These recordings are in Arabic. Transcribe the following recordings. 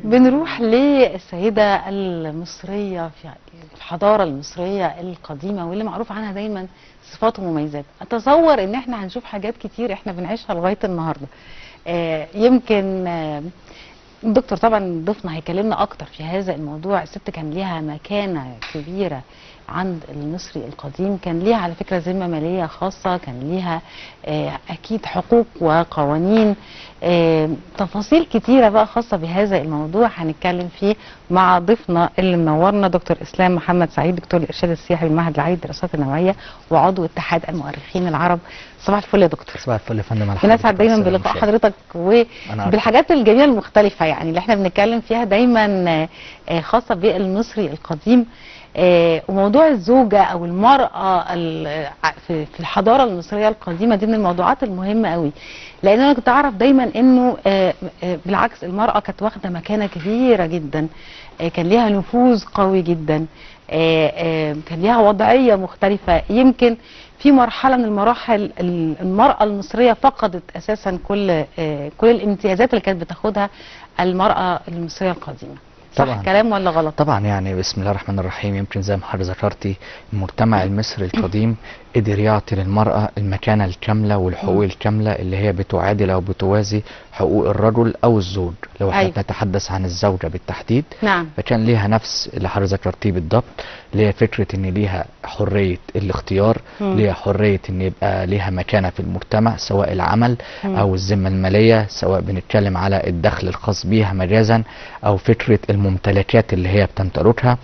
بنروح للسيدة المصرية في الحضارة المصرية القديمة واللي معروف عنها دايما صفات ومميزات. أتصور إن احنا هنشوف حاجات كتير احنا بنعيشها لغاية النهاردة. يمكن الدكتور طبعا ضيفنا هيكلمنا أكتر في هذا الموضوع. الست كان ليها مكانة كبيرة عند المصري القديم، كان ليها على فكرة ذمة مالية خاصة، كان ليها أكيد حقوق وقوانين، تفاصيل كتيرة بقى خاصة بهذا الموضوع هنتكلم فيه مع ضيفنا اللي منورنا دكتور إسلام محمد سعيد، دكتور الإرشاد السياحي بالمعهد العالي للدراسات النوعية وعضو اتحاد المؤرخين العرب. صباح الفل يا دكتور. صباح الفل يا فندم. بنسعد دايما بلقاء حضرتك وبالحاجات الجميلة المختلفة يعني اللي احنا بنتكلم فيها دايما خاصة بالمصري القديم. وموضوع الزوجة أو المرأة في الحضارة المصرية القديمة دي من الموضوعات المهمة قوي، لأن أنا كنت أعرف دايما إنه بالعكس المرأة كانت واخدة مكانة كبيرة جدا، كان ليها نفوذ قوي جدا، كان ليها وضعية مختلفة. يمكن في مرحلة من المراحل المرأة المصرية فقدت أساسا كل الامتيازات اللي كانت بتاخدها المرأة المصرية القديمة. صح كلام ولا غلط؟ طبعا يعني بسم الله الرحمن الرحيم. يمكن زي ما حضرتك ذكرتي المجتمع المصري القديم قدر يعطي للمرأة المكانة الكاملة والحقوق الكاملة اللي هي بتعادل أو بتوازي حقوق الرجل أو الزوج. لو احنا نتحدث عن الزوجة بالتحديد نعم. فكان ليها نفس اللي حضرتك ذكرتيه بالضبط، اللي هي فكرة إن ليها حرية الاختيار، ليها حرية إن يبقى ليها مكانة في المجتمع سواء العمل أو الذمة المالية، سواء بنتكلم على الدخل الخاص بيها مجازا أو فكرة الممتلكات اللي هي بتمتلكها.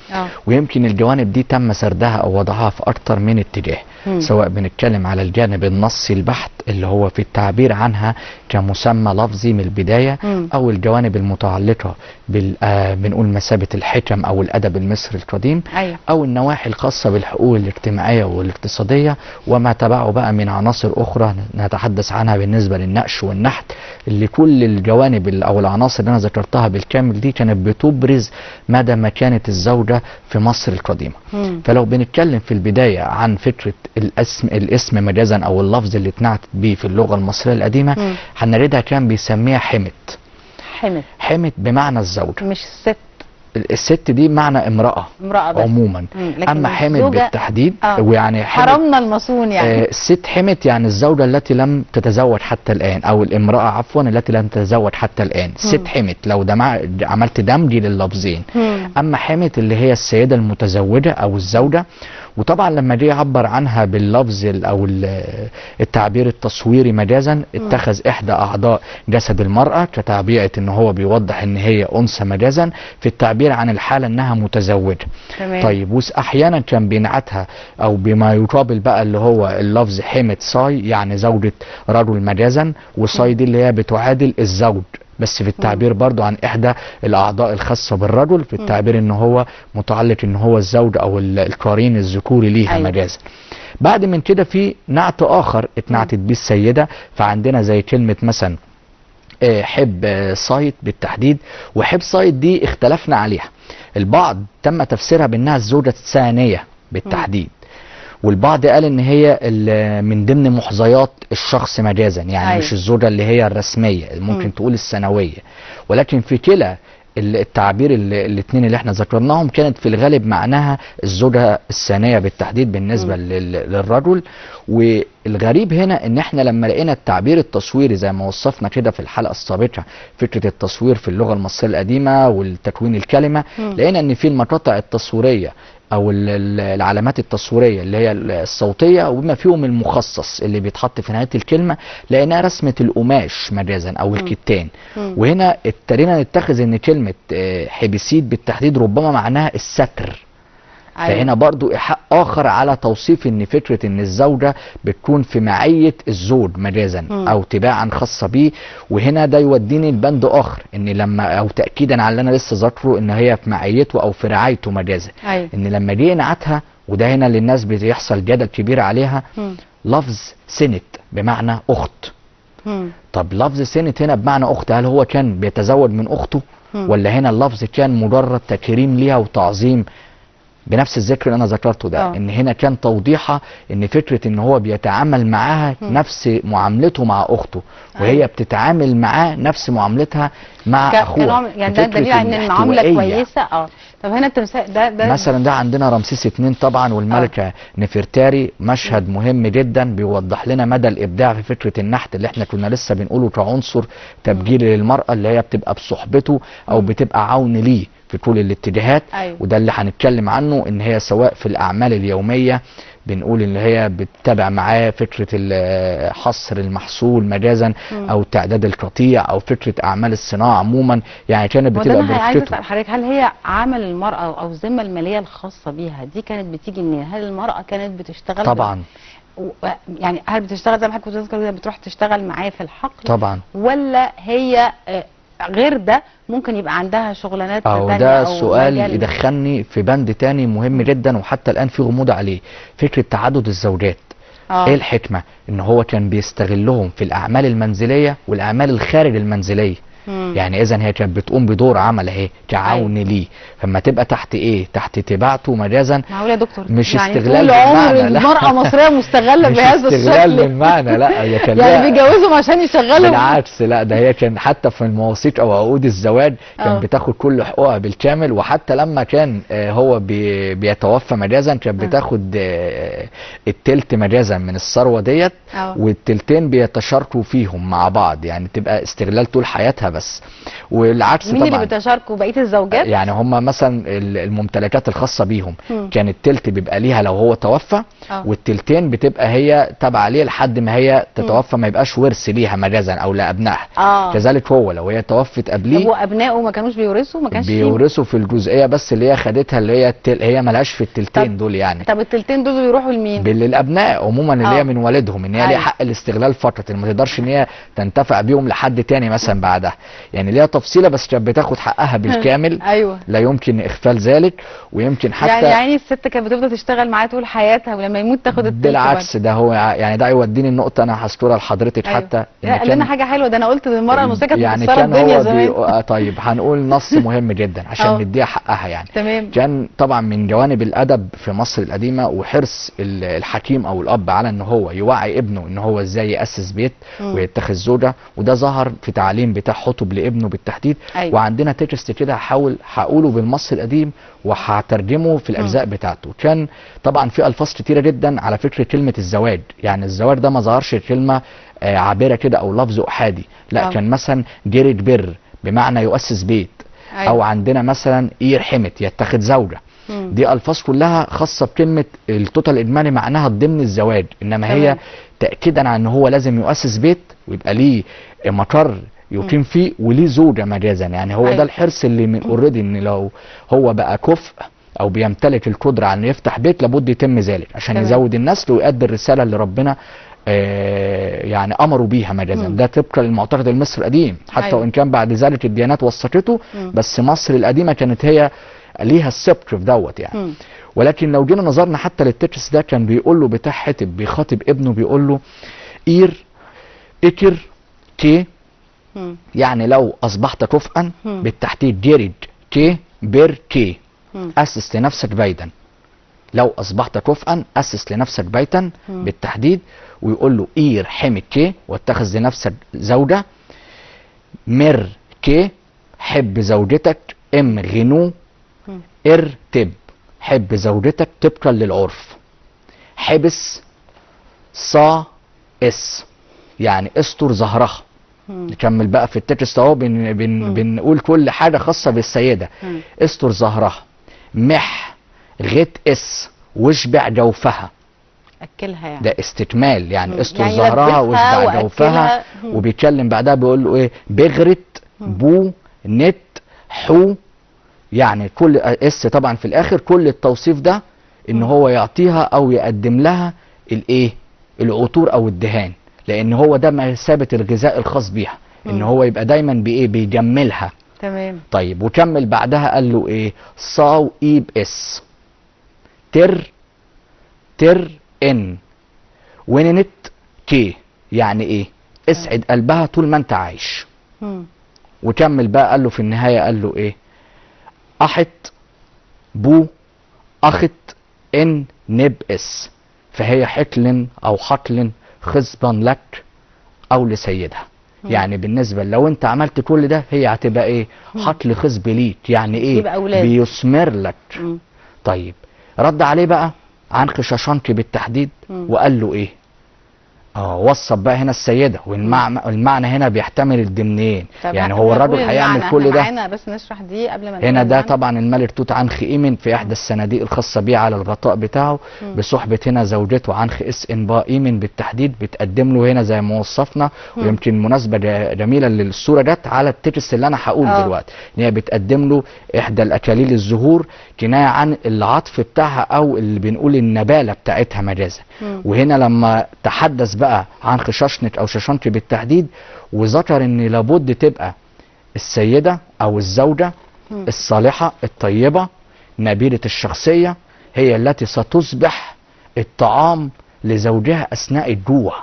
ويمكن الجوانب دي تم سردها أو وضعها في أكتر من اتجاه، سواء بنتكلم على الجانب النصي البحت اللي هو في التعبير عنها كمسمى لفظي من البداية، أو الجوانب المتعلقة بنقول مثابة الحكم أو الأدب المصري القديم، أو النواحي الخاصة بالحقوق الاجتماعية والاقتصادية وما تبعه بقى من عناصر أخرى نتحدث عنها بالنسبة للنقش والنحت، اللي كل الجوانب أو العناصر اللي أنا ذكرتها بالكامل دي كانت بتبرز مدى مكانة الزوجة في مصر القديمة. فلو بنتكلم في البداية عن فكرة الاسم مجازا أو اللفظ اللي اتنعتت بيه في اللغة المصرية القديمة هنردها كان بيسميها حمت. حمت بمعنى الزوجة، مش الست. الست دي معنى امرأة بس عموما، أما حمت بالتحديد ويعني حرمنا المصون يعني الست حمت يعني الزوجة التي لم تتزوج حتى الآن، أو الامرأة عفوا التي لم تتزوج حتى الآن. ست حمت لو عملت دمج لللفظين. أما حمت اللي هي السيدة المتزوجة أو الزوجة، وطبعا لما جه يعبر عنها باللفظ او التعبير التصويري مجازا اتخذ احدى اعضاء جسد المرأة كتعبيرة ان هو بيوضح ان هي انثى مجازا في التعبير عن الحالة انها متزوجة. طيب احيانا كان بينعتها او بما يقابل بقى اللي هو اللفظ حمت صاي يعني زوجة رجل مجازا، وصاي دي اللي هي بتعادل الزوج بس في التعبير برضو عن احدى الاعضاء الخاصة بالرجل في التعبير ان هو متعلق ان هو الزوج او القرين الذكوري ليها مجازا. بعد من كده في نعت اخر اتنعتت بيه السيدة، فعندنا زي كلمة مثلا حب صايد بالتحديد، وحب صايد دي اختلفنا عليها. البعض تم تفسيرها بانها الزوجة الثانية بالتحديد، والبعض قال ان هي من ضمن محظيات الشخص مجازا يعني مش الزوجة اللي هي الرسمية، ممكن تقول السنوية. ولكن في كلا التعبير الاثنين اللي احنا ذكرناهم كانت في الغالب معناها الزوجة الثانية بالتحديد بالنسبة للرجل. والغريب هنا ان احنا لما لقينا التعبير التصويري زي ما وصفنا كده في الحلقة السابقة فكرة التصوير في اللغة المصرية القديمة والتكوين الكلمة، لقينا ان في المقاطع التصويرية او العلامات التصويريه اللي هي الصوتيه وبما فيهم المخصص اللي بيتحط في نهايه الكلمه لقيناها رسمه القماش مجازا او الكتان. وهنا ابتدينا نتخذ ان كلمه حبسيد بالتحديد ربما معناها الستر. فهنا برضو إيحاء آخر على توصيف ان فكرة ان الزوجة بتكون في معية الزوج مجازا او تباعا خاصة بيه. وهنا ده يوديني البند آخر ان لما او تأكيدا على اللي انا لسه ذاكره ان هي في معيته او في رعايته مجازا. ان لما جه نعتها وده هنا للناس بيحصل جدل كبير عليها، لفظ سنت بمعنى اخت. طب لفظ سنت هنا بمعنى اخت هل هو كان بيتزوج من اخته ولا هنا اللفظ كان مجرد تكريم ليها وتعظيم بنفس الذكر اللي انا ذكرته ده. ان هنا كان توضيحها ان فكره ان هو بيتعامل معاها نفس معاملته مع اخته، وهي بتتعامل معاه نفس معاملتها مع اخوها. يعني ده دليل على ان المعامله كويسه. طب هنا التمثال ده مثلا ده عندنا رمسيس II طبعا والملكه نفرتاري، مشهد مهم جدا بيوضح لنا مدى الابداع في فكره النحت اللي احنا كنا لسه بنقوله كعنصر تبجيل للمراه، اللي هي بتبقى بصحبته او بتبقى عون ليه في كل الاتجاهات. وده اللي هنتكلم عنه، ان هي سواء في الاعمال اليوميه بنقول ان هي بتتابع معاه فكره حصر المحصول مجازا او تعداد القطيع او فكره اعمال الصناعه عموما، يعني كانت بتبقى برفقته. انا عايزه اسال حضرتك، هل هي عمل المراه او الذمه الماليه الخاصه بيها دي كانت بتيجي منين؟ هل المراه كانت بتشتغل طبعا يعني هل بتشتغل زي ما حضرتك كنت بتذكر بتروح تشتغل معاه في الحقل طبعا، ولا هي غير ده ممكن يبقى عندها شغلانات تانية؟ ده سؤال يدخلني في بند تاني مهم جدا وحتى الآن في غموض عليه، فكرة تعدد الزوجات. ايه الحكمة؟ ان هو كان بيستغلهم في الاعمال المنزلية والاعمال الخارج المنزلية. يعني اذا هي كانت بتقوم بدور عمل اهي كعون ليه، فما تبقى تحت ايه؟ تحت تبعته مجازا. معقول يا دكتور؟ مش يعني استغلال بالمعنى، لا المرأة المصرية مستغلة بهذا الشكل؟ مش استغلال بالمعنى، لا هي كان يعني بيجوزهم عشان يشغلهم؟ بالعكس، لا ده هي كان حتى في المواثيق او عقود الزواج كان بتاخد كل حقوقها بالكامل، وحتى لما كان هو بيتوفى مجازا كانت بتاخد التلت مجازا من الثروة ديت، والتلتين بيتشاركوا فيهم مع بعض، يعني تبقى استغلال طول حياتها بس. والعكس طبعا. مين اللي بتشاركوا؟ بقيه الزوجات؟ يعني هم مثلا الممتلكات الخاصه بيهم كان التلت بيبقى ليها لو هو توفى، والتلتين بتبقى هي تابعه ليه لحد ما هي تتوفى، ما يبقاش ورث ليها مجازا او لابنائها. كذلك هو لو هي توفت قبليه. طب وابنائه ما كانوش بيورثوا؟ ما كانش بيورثوا في الجزئيه بس اللي هي خدتها، اللي هي هي مالهاش في التلتين دول يعني. طب التلتين دول بيروحوا لمين؟ للابناء عموما اللي هي من والدهم، ان هي ليها حق الاستغلال فقط، ما تقدرش ان هي تنتفع بيهم لحد تاني مثلا بعدها، يعني ليها تفصيله بس كانت بتاخد حقها بالكامل. لا يمكن اغفال ذلك. ويمكن حتى يعني الست كانت بتفضل تشتغل معاه طول حياتها ولما يموت تاخد التلت. بالعكس ده هو يعني ده يوديني النقطه انا هذكرها لحضرتك. حتى قال لنا حاجه حلوه، ده انا قلت المراه المصريه كانت يعني مكسره الدنيا زمان. طيب هنقول نص مهم جدا عشان نديها حقها يعني. تمام. كان طبعا من جوانب الادب في مصر القديمه وحرص الحكيم او الاب على ان هو يوعي ابنه ان هو ازاي ياسس بيت ويتخذ زوجه، وده ظهر في تعليم بتاع حطب لابنه بالتحديد. وعندنا تكست كده هقوله بالمصري القديم وهترجمه في الاجزاء بتاعته. كان طبعا في الفاظ كتيره جدا على فكره كلمه الزواج، يعني الزواج ده ما ظهرش كلمه عابره كده او لفظ احادي، لا كان مثلا جرد بر بمعنى يؤسس بيت. او عندنا مثلا يرحمت يتخذ زوجه. دي الفاظ كلها خاصه بكلمه التوتال اجمالي معناها ضمن الزواج، انما هي تاكيدا على ان هو لازم يؤسس بيت ويبقى ليه مقر يقيم فيه وليه زوجه مجازا. يعني هو ده الحرص اللي من اوريدي، ان لو هو بقى كفء او بيمتلك القدره على انه يفتح بيت لابد يتم ذلك عشان يزود النسل ويؤدي الرساله اللي ربنا يعني امروا بيها مجازا. ده طبقا للمعتقد المصري القديم، حتى وان كان بعد ذلك الديانات وثقته، بس مصر القديمه كانت هي ليها السبق في دوت يعني. ولكن لو جينا نظرنا حتى للتكست ده، كان بيقول له بتاع حتب بيخاطب ابنه بيقول له اكر كي، يعني لو اصبحت كفءا بالتحديد جرد كي بر كي، اسس لنفسك بيتا. لو اصبحت كفءا اسس لنفسك بيتا بالتحديد. ويقول له اير حمك كي واتخذ لنفسك زوجه. مر كي حب زوجتك. ام غنو ارتب حب زوجتك طبقا للعرف. حبس صا اس يعني استر ظهرها. نكمل بقى في التكست اهو، بنقول كل حاجه خاصه بالسيده. استر ظهرها. مح غت اس واشبع جوفها. اكلها يعني. ده استكمال يعني استر ظهرها واشبع جوفها. وبيتكلم بعدها بيقول له ايه؟ بغرت بو نت حو، يعني كل اس طبعا في الاخر. كل التوصيف ده ان هو يعطيها او يقدم لها الايه؟ العطور او الدهان، لان هو ده مثابه الغذاء الخاص بيها، ان هو يبقى دايما بايه؟ بيجملها. تمام. طيب وكمل بعدها قال له ايه؟ صاو ايب اس تر ان وننت كي، يعني ايه؟ اسعد قلبها طول ما انت عايش. وكمل بقى قال له في النهايه قال له ايه؟ احط بو اخت ان نبئس، فهي حقل او حقل خصبا لك او لسيدها. يعني بالنسبه لو انت عملت كل ده هي هتبقى ايه؟ حقل خصب ليك، يعني ايه؟ بيثمر لك. طيب رد عليه بقى عنخ شاشنقي بالتحديد وقال له ايه؟ وصف بقى هنا السيده، والمعنى هنا بيحتمل الضمنين. يعني هو الرجل هيعمل كل ده. معانا بس نشرح دي قبل ما هنا ده طبعا الملك توت عنخ امون في احدى الصناديق الخاصه بيه على الغطاء بتاعه، بصحبه هنا زوجته عنخ اس ان با امون بالتحديد، بتقدم له هنا زي ما وصفنا. ويمكن مناسبه جميله للصوره جت على التكست اللي انا هقول دلوقتي، ان هي بتقدم له احدى الاكاليل الزهور كنايه عن العطف بتاعها او اللي بنقول النباله بتاعتها مجازا. وهنا لما تحدث بقى عنخ شاشنق او شاشنقي بالتحديد وذكر ان لابد تبقى السيده او الزوجه الصالحه الطيبه نبيله الشخصيه هي التي ستصبح الطعام لزوجها اثناء الجوع.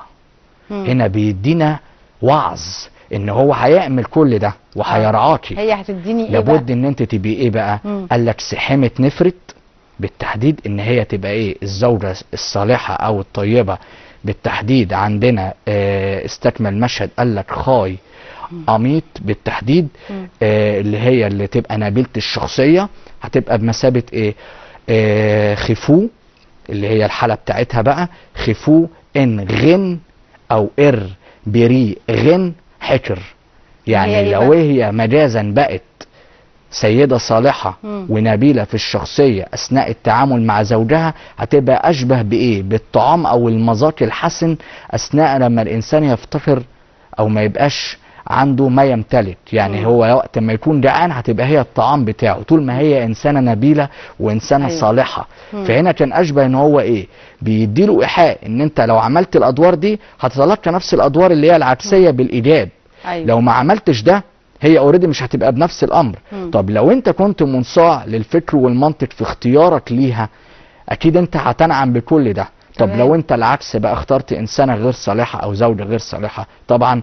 هنا بيدينا وعظ ان هو هيعمل كل ده وهيرعاكي. هي هتديني ايه لابد بقى؟ ان انت تبقي ايه بقى؟ قال لك سحمه نفرت بالتحديد، ان هي تبقى ايه؟ الزوجه الصالحه او الطيبه بالتحديد. عندنا استكمل مشهد قال لك خاي اميط بالتحديد، اللي هي اللي تبقى نبيله الشخصيه، هتبقى بمثابه ايه؟ خفو، اللي هي الحاله بتاعتها بقى خفو ان غن او ار بري غن حكر. يعني لو هي مجازا بقت سيدة صالحة ونبيلة في الشخصية أثناء التعامل مع زوجها، هتبقى أشبه بإيه؟ بالطعام أو المذاق الحسن أثناء لما الإنسان يفتقر أو ما يبقاش عنده ما يمتلك. يعني هو وقت ما يكون جعان هتبقى هي الطعام بتاعه، طول ما هي إنسانة نبيلة وإنسانة صالحة. فهنا كان أشبه إن هو إيه؟ بيديله إيحاء إن أنت لو عملت الأدوار دي هتتلقى نفس الأدوار اللي هي العكسية بالإيجاب. لو ما عملتش ده هي اوريدي مش هتبقى بنفس الامر. طب لو انت كنت منصاع للفكر والمنطق في اختيارك ليها اكيد انت هتنعم بكل ده. طب لو انت العكس بقى اخترت انسانه غير صالحه او زوجه غير صالحه طبعا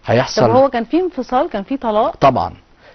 هيحصل. طب هو كان في انفصال؟ كان في طلاق؟ طبعا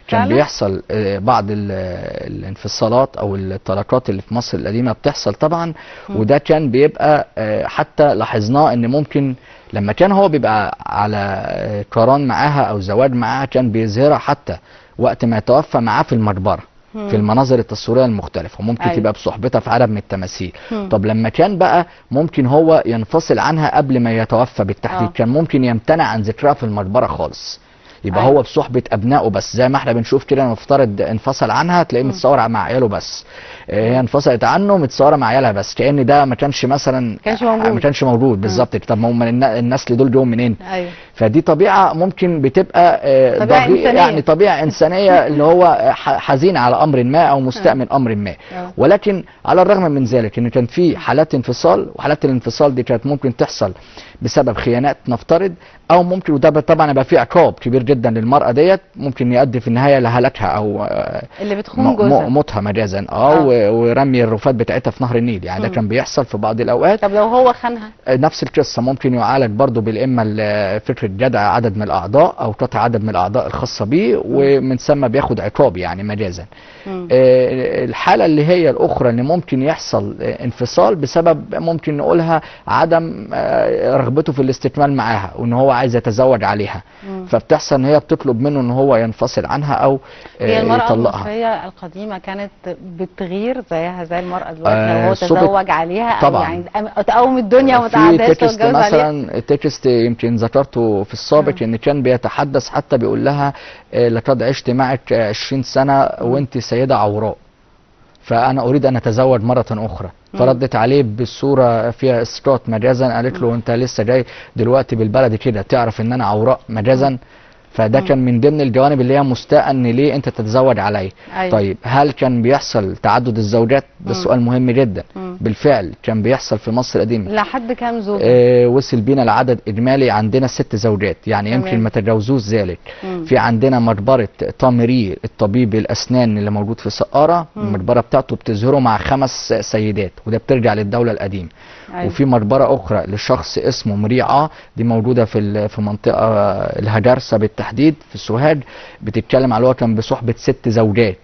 كان بيحصل بعض الانفصالات او الطلاقات اللي في مصر القديمه بتحصل طبعا. وده كان بيبقى حتى لاحظناه ان ممكن لما كان هو بيبقى على قران معاها او زواج معاها كان بيظهرها حتى وقت ما يتوفى معاه في المقبره في المناظر التصويريه المختلفه، وممكن تبقى بصحبتها في عدد من التماثيل. طب لما كان بقى ممكن هو ينفصل عنها قبل ما يتوفى بالتحديد، كان ممكن يمتنع عن ذكرها في المقبره خالص، يبقى هو بصحبة أبنائه بس. زي ما احنا بنشوف كده نفترض انفصل عنها تلاقيه متصور مع عياله بس، هي انفصلت عنه متصوره مع عيالها بس، كأن ده ما كانش مثلا ما كانش موجود بالظبط. طب ما هم النسل دول جم منين؟ فدي طبيعه ممكن بتبقى يعني طبيعه انسانيه اللي هو حزين على امر ما او مستأمن امر ما. ولكن على الرغم من ذلك ان كان في حالات انفصال، وحالات الانفصال دي كانت ممكن تحصل بسبب خيانات نفترض، او ممكن وده طبعا يبقى فيه عقاب كبير جدا للمراه ديت، ممكن يؤدي في النهايه لهلاكها او اللي بتخون جوزها موتها مجازا ورمي الرفات بتاعتها في نهر النيل. يعني ده كان بيحصل في بعض الاوقات. طب لو هو خانها؟ نفس القصه، ممكن يعالج برضه بالاما فكره جدع عدد من الاعضاء او قطع عدد من الاعضاء الخاصه بيه، ومن ثم بياخد عقاب يعني مجازا. الحاله اللي هي الاخرى اللي ممكن يحصل انفصال بسبب ممكن نقولها عدم رغبته في الاستكمال معاها وان هو عايز يتزوج عليها، فبتحصل ان هي بتطلب منه ان هو ينفصل عنها او هي المرأة يطلقها. المصرية القديمة كانت بتغير زيها زي المرأة دلوقتي لو هو تزوج عليها طبعا. او يعني تقوم الدنيا ومتعداش وتتجوز عليها. مثلا تكست يمكن ذكرته في السابق ان كان بيتحدث حتى بيقول لها لقد عشت معك 20 سنة وانت سيدة عوراء، فأنا أريد أن أتزوج مرة أخرى. فردت عليه بالصورة فيها إسقاط مجازا، قالت له أنت لسه جاي دلوقتي بالبلد كده تعرف إن أنا عوراء مجازا. فده كان من ضمن الجوانب اللي هي مستاء ان ليه انت تتزوج عليا. طيب هل كان بيحصل تعدد الزوجات؟ ده سؤال مهم جدا. بالفعل كان بيحصل في مصر القديمه. لحد كام زوجه؟ وصل بينا العدد اجمالي عندنا 6 زوجات، يعني يمكن ما تجاوزوش ذلك. في عندنا مقبره طامري الطبيب الاسنان اللي موجود في سقاره، المقبره بتاعته بتظهره مع 5 سيدات وده بترجع للدوله القديمه. وفي مقبره اخرى لشخص اسمه مريعه، دي موجوده في منطقه الهجرسه بالتحديد في سوهاج، بتتكلم على كان بصحبه 6 زوجات.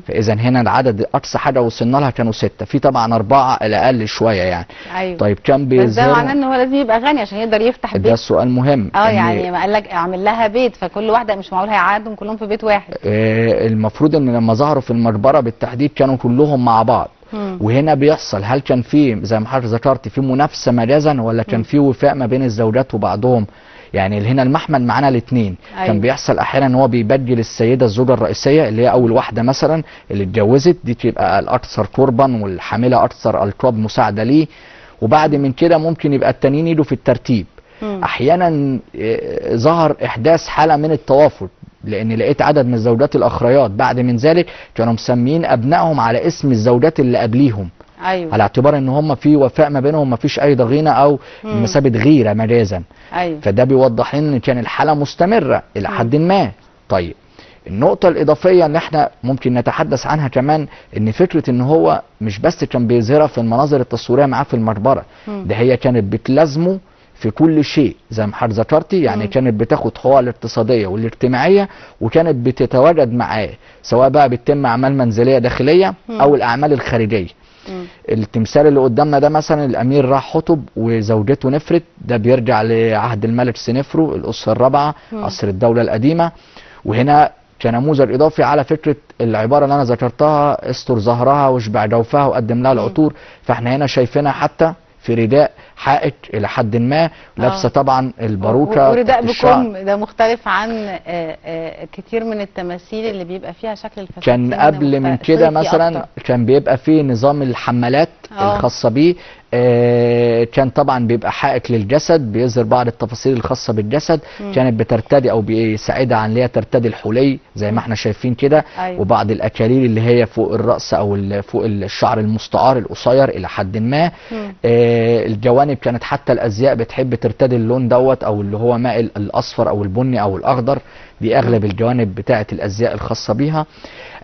فاذا هنا العدد اقصى حاجه وصلنا لها كانوا 6، في طبعا 4 الاقل شويه يعني. ايوه. طيب كان بس ده بيظهر معناه ان هو لازم يبقى غني عشان يقدر يفتح ده بيت. سؤال مهم. يعني ما قال لك اعمل لها بيت، فكل واحده مش معقول هيقعدهم كلهم في بيت واحد. المفروض ان لما ظهروا في المقبره بالتحديد كانوا كلهم مع بعض. وهنا بيحصل، هل كان في زي ما حضرتك ذكرت في منافسه مجازا، ولا كان في وفاء ما بين الزوجات وبعضهم؟ يعني هنا المحمل معانا الاثنين. أيوة. كان بيحصل احيانا ان هو بيبدل السيده الزوجه الرئيسيه اللي هي اول واحده مثلا اللي اتجوزت، دي تبقى الاكثر قربا والحامله اكثر القاب مساعده ليه، وبعد من كده ممكن يبقى التانيين يجوا في الترتيب. احيانا ظهر احداث حاله من التوافق، لان لقيت عدد من الزوجات الاخريات بعد من ذلك كانوا مسميين ابنائهم على اسم الزوجات اللي قبليهم. ايوه. على اعتبار ان هم في وفاء ما بينهم، ما فيش اي ضغينه او مثابه غيره مجازا. ايوه. فده بيوضح لنا ان كان الحاله مستمره الى حد ما. طيب النقطه الاضافيه اللي احنا ممكن نتحدث عنها كمان، ان فكره ان هو مش بس كان بيظهرها في المناظر التصويريه معاه في المقبره، ده هي كانت بتلازمه في كل شيء زي ما حضرتك ذكرتي. يعني كانت بتاخد حقوقها الاقتصاديه والاجتماعيه، وكانت بتتواجد معاه سواء بقى بتتم اعمال منزليه داخليه او الاعمال الخارجيه. التمثال اللي قدامنا ده مثلا الامير راح حطب وزوجته نفرت، ده بيرجع لعهد الملك سنفرو الاسره الرابعه عصر الدوله القديمه. وهنا كنموذج اضافي على فكره العباره اللي انا ذكرتها، استر ظهرها واشبع جوفها وقدم لها العطور. فاحنا هنا شايفينها حتى في رداء حائط الى حد ما، لابسه طبعا الباروكه ورداء بكم، ده مختلف عن كتير من التماثيل اللي بيبقى فيها شكل الفساتين. كان قبل من كده مثلا كان بيبقى فيه نظام الحمالات الخاصه بيه. كان طبعا بيبقى حائط للجسد بيظهر بعض التفاصيل الخاصه بالجسد. كانت بترتدي او بيساعدها عن اللي هي ترتدي الحلي زي ما احنا شايفين كده. أيوة. وبعض الاكاليل اللي هي فوق الراس او فوق الشعر المستعار القصير الى حد ما. الجوانب كانت حتى الازياء بتحب ترتدي اللون دوت او اللي هو مائل الاصفر او البني او الاخضر، دي اغلب الجوانب بتاعه الازياء الخاصه بيها.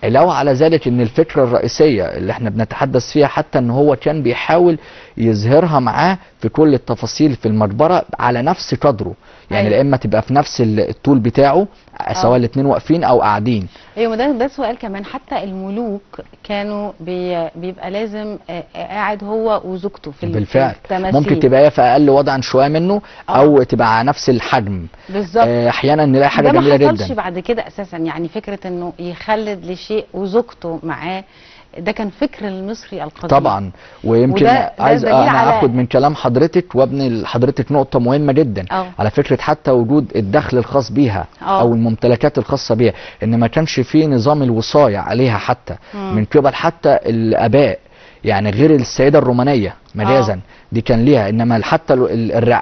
علاوه على ذلك ان الفكره الرئيسيه اللي احنا بنتحدث فيها حتى ان هو كان بيحاول يظهرها معاه في كل التفاصيل في المقبره على نفس قدره. يعني لا اما تبقى في نفس الطول بتاعه سواء الاثنين واقفين او قاعدين. ايوه، ده سؤال كمان. حتى الملوك كانوا بيبقى لازم قاعد هو وزوجته في بالفعل التماثيل. ممكن تبقى في اقل وضعا شويه منه او تبقى على نفس الحجم بالظبط. احيانا نلاقي حاجه جميله جدا. ده ما حصلش بعد كده اساسا، يعني فكره انه يخلد لشيء وزوجته معاه، ده كان فكر المصري القديم طبعا. ويمكن عايز انا اخد من كلام حضرتك وابني لحضرتك نقطه مهمه جدا على فكره حتى وجود الدخل الخاص بيها او الممتلكات الخاصه بيها، ان ما كانش فيه نظام الوصايه عليها حتى من قبل حتى الاباء، يعني غير السيده الرومانيه مجازا دي كان ليها، انما حتى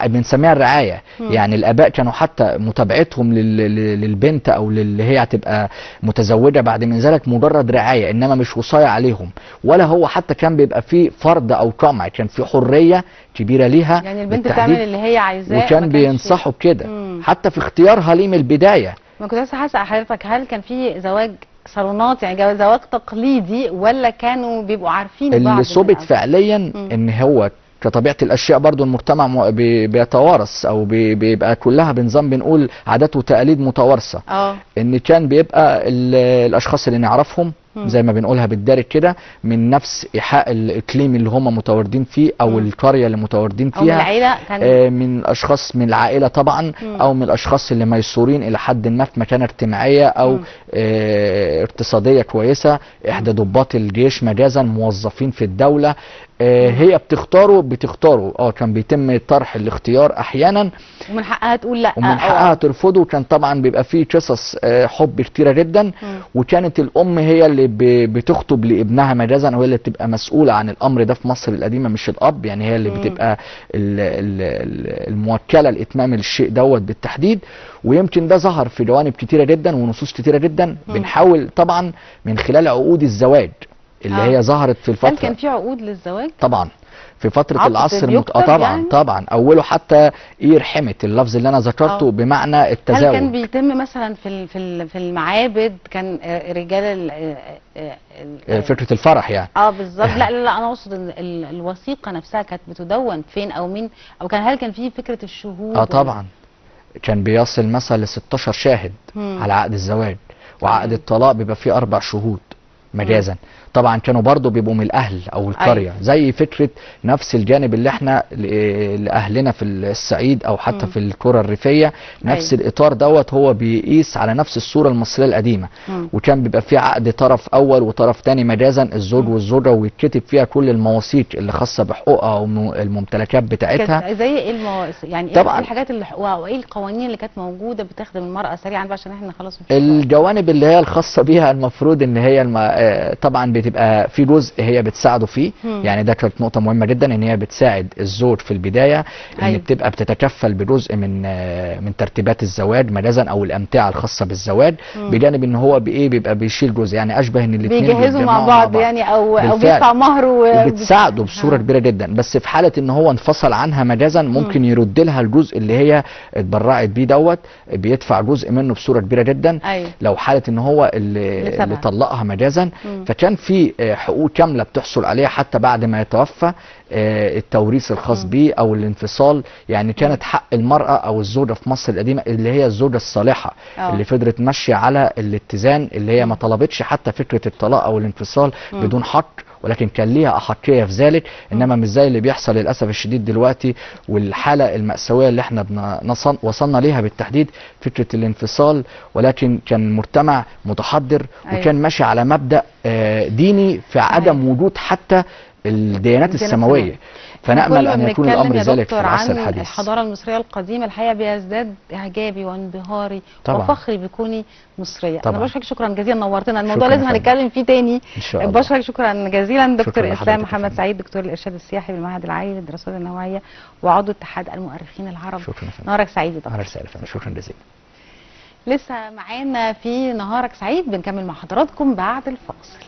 بنسميها الرعايه. يعني الاباء كانوا حتى متابعتهم للبنت او اللي هي هتبقى متزوجه بعد من ذلك مجرد رعايه، انما مش وصايه عليهم، ولا هو حتى كان بيبقى فيه فرض او طمع، كان فيه حريه كبيره ليها. يعني البنت تعمل اللي هي عايزاه، وكان بينصحوا بكده حتى في اختيارها ليه من البدايه. ما كنت لسه هسأل حضرتك، هل كان في زواج صالونات يعني زواج تقليدي، ولا كانوا بيبقوا عارفين بعض؟ اللي ثبت فعليا ان هو كطبيعه الاشياء برضو المجتمع بيتوارث او بيبقى كلها بنظام بنقول عادات وتقاليد متوارثه. ان كان بيبقى الاشخاص اللي نعرفهم زي ما بنقولها بالدارج كده من نفس ايحاء الاقليم اللي هم متواجدين فيه او القريه اللي متواجدين فيها، أو من العائله كان من اشخاص من العائله طبعا، او من الاشخاص اللي ميسورين الى حد ما في مكانه اجتماعيه او اقتصاديه كويسه، احدى ضباط الجيش مجازا موظفين في الدوله. هي بتختاروا كان بيتم طرح الاختيار احيانا، ومن حقها تقول لا ومن حقها ترفضه. وكان طبعا بيبقى فيه قصص حب كتيره جدا. وكانت الام هي اللي بتخطب لابنها مجازا، او هي اللي بتبقى مسؤوله عن الامر ده في مصر القديمه، مش الاب. يعني هي اللي بتبقى الموكله لاتمام الشيء دوت بالتحديد. ويمكن ده ظهر في جوانب كتيره جدا ونصوص كتيره جدا. بنحاول طبعا من خلال عقود الزواج اللي هي ظهرت في الفتره. هل كان في عقود للزواج؟ طبا في فتره العصر طبعا يعني؟ طبعا اوله حتى ايه رحمه اللفظ اللي انا ذكرته بمعنى التزاوج. هل كان بيتم مثلا في المعابد كان رجال فكره الفرح يعني؟ بالظبط. لا انا اقصد الوثيقه نفسها كانت بتدون فين او مين، او هل كان في فكره الشهود؟ طبعا كان بيصل مثلا ل 16 شاهد على عقد الزواج. وعقد الطلاق بيبقى فيه 4 شهود مجازا. طبعا كانوا برضو بيبقوا من الاهل او القريه، زي فكره نفس الجانب اللي احنا لاهلنا في الصعيد او حتى في القرى الريفيه، نفس الاطار دوت هو بيقيس على نفس الصوره المصريه القديمه. وكان بيبقى في عقد طرف اول وطرف ثاني مجازا، الزوج والزوجه، ويتكتب فيها كل المواثيق اللي خاصه بحقوقها او الممتلكات بتاعتها. زي ايه المواثيق يعني؟ طبعا ايه الحاجات اللي حقوقها وايه القوانين اللي كانت موجوده بتخدم المراه سريعا بقى عشان احنا خلاص الجوانب اللي هي الخاصه بيها المفروض ان هي طبعا بتبقى في جزء هي بتساعده فيه. يعني ده كانت نقطه مهمه جدا، ان هي بتساعد الزوج في البدايه، ان بتبقى بتتكفل بجزء من ترتيبات الزواج مجازا او الامتعه الخاصه بالزواج، بجانب ان هو بيبقى بيشيل جزء، يعني اشبه ان الاثنين بيجهزوا مع بعض يعني، او بيدفع مهر وبتساعده بصوره كبيره جدا. بس في حاله ان هو انفصل عنها مجازا ممكن يرد لها الجزء اللي هي اتبرعت بيه دوت، بيدفع جزء منه بصوره كبيره جدا. لو حاله ان هو اللي طلقها مجازا، فكان في حقوق كامله بتحصل عليها حتى بعد ما يتوفى، التوريث الخاص بيه او الانفصال. يعني كانت حق المراه او الزوجه في مصر القديمه اللي هي الزوجه الصالحه اللي فضلت ماشيه على الاتزان، اللي هي ما طلبتش حتى فكره الطلاق او الانفصال بدون حق، ولكن كان ليها احقيه في ذلك. انما مش زي اللي بيحصل للاسف الشديد دلوقتي، والحاله الماساويه اللي احنا وصلنا ليها بالتحديد فكره الانفصال. ولكن كان مجتمع متحضر وكان ماشي على مبدا ديني في عدم وجود حتى الديانات السماويه. فنأمل أن يكون الأمر ذلك في العصر الحديث. الحضارة المصرية القديمة الحقيقة بيزداد إعجابي وانبهاري وفخري بكوني مصرية. أنا بشكرك شكرا جزيلا، نورتنا. الموضوع لازم هنتكلم فيه تاني إن شاء الله. بشكرك شكرا جزيلا دكتور إسلام محمد سعيد، دكتور الإرشاد السياحي بالمعهد العالي للدراسات النوعية وعضو اتحاد المؤرخين العرب. شكرا. نهارك سعيد يا دكتور. نهارك سعيد. شكرا جزيلا. لسه معانا في نهارك سعيد، بنكمل مع حضراتكم بعد الفاصل.